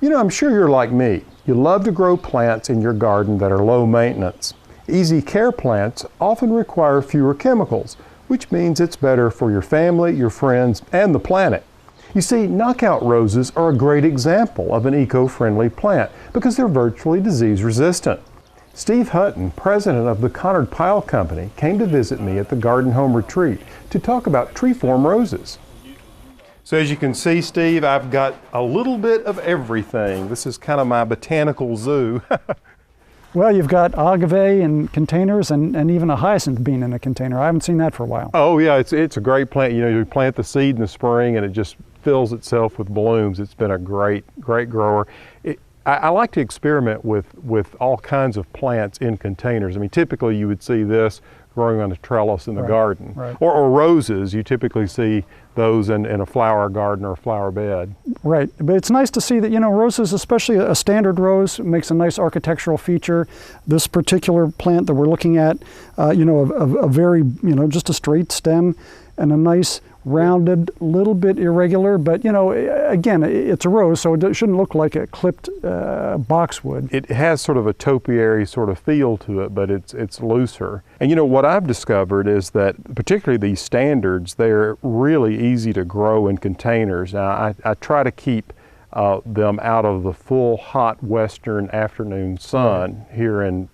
You know, I'm sure you're like me. You love to grow plants in your garden that are low maintenance. Easy care plants often require fewer chemicals, which means it's better for your family, your friends, and the planet. You see, knockout roses are a great example of an eco-friendly plant because they're virtually disease resistant. Steve Hutton, president of the Conard-Pyle company, came to visit me at the Garden Home Retreat to talk about tree-form roses. So as you can see, Steve, I've got a little bit of everything. This is kind of my botanical zoo. Well, you've got agave in containers and even a hyacinth bean in a container. I haven't seen that for a while. Oh yeah, it's a great plant. You know, you plant the seed in the spring and it just fills itself with blooms. It's been a great grower. I like to experiment with all kinds of plants in containers. I mean, typically you would see this growing on a trellis in the garden. Right. Or roses, you typically see those in a flower garden or a flower bed. Right, but it's nice to see that, you know, roses, especially a standard rose, makes a nice architectural feature. This particular plant that we're looking at, you know, a very, you know, just a straight stem and a nice rounded, little bit irregular, but you know, again, it's a rose, so it shouldn't look like a clipped boxwood. It has sort of a topiary sort of feel to it, but it's looser. And you know, what I've discovered is that particularly these standards, they're really easy to grow in containers. Now, I try to keep them out of the full hot western afternoon sun here in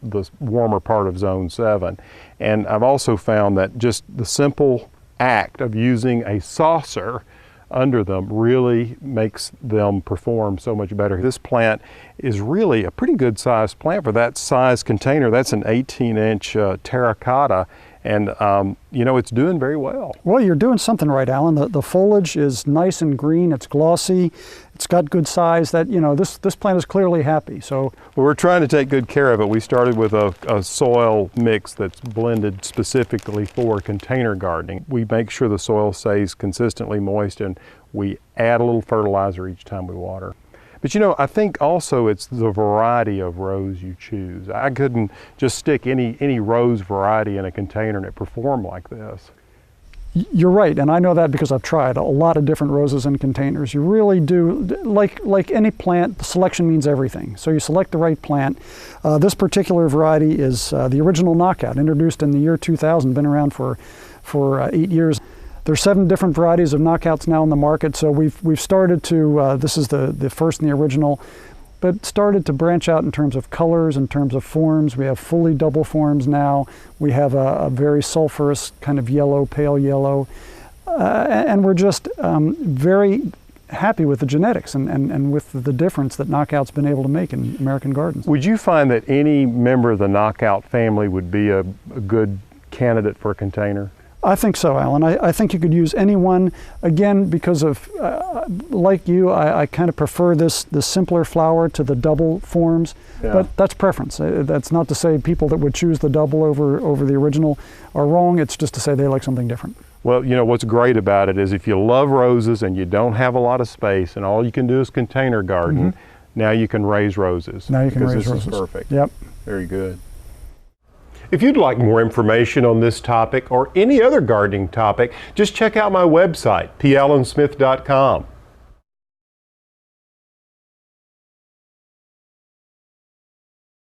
the warmer part of Zone 7. And I've also found that just the simple act of using a saucer under them really makes them perform so much better. This plant is really a pretty good sized plant for that size container. That's an 18-inch terracotta, and you know, it's doing very well. Well, you're doing something right, Alan. The foliage is nice and green, it's glossy, it's got good size. That, you know, this plant is clearly happy. So well, we're trying to take good care of it. We started with a soil mix that's blended specifically for container gardening. We make sure the soil stays consistently moist, and we add a little fertilizer each time we water. But you know, I think also it's the variety of rose you choose. I couldn't just stick any rose variety in a container and it performed like this. You're right, and I know that because I've tried a lot of different roses in containers. You really do, like any plant, selection means everything. So you select the right plant. This particular variety is the original knockout, introduced in the year 2000, been around for 8 years. There's 7 different varieties of knockouts now in the market, so we've started to, this is the first and the original, but started to branch out in terms of colors, in terms of forms. We have fully double forms now. We have a very sulfurous kind of yellow, pale yellow, and we're just very happy with the genetics and with the difference that knockout's been able to make in American gardens. Would you find that any member of the knockout family would be a good candidate for a container? I think so, Alan. I think you could use any one, again, because of, like you, I kind of prefer the simpler flower to the double forms, but that's preference. That's not to say people that would choose the double over the original are wrong. It's just to say they like something different. Well, you know, what's great about it is if you love roses and you don't have a lot of space and all you can do is container garden, now you can raise roses. Now you can raise roses. This is perfect. Yep. Very good. If you'd like more information on this topic or any other gardening topic, just check out my website, pallensmith.com.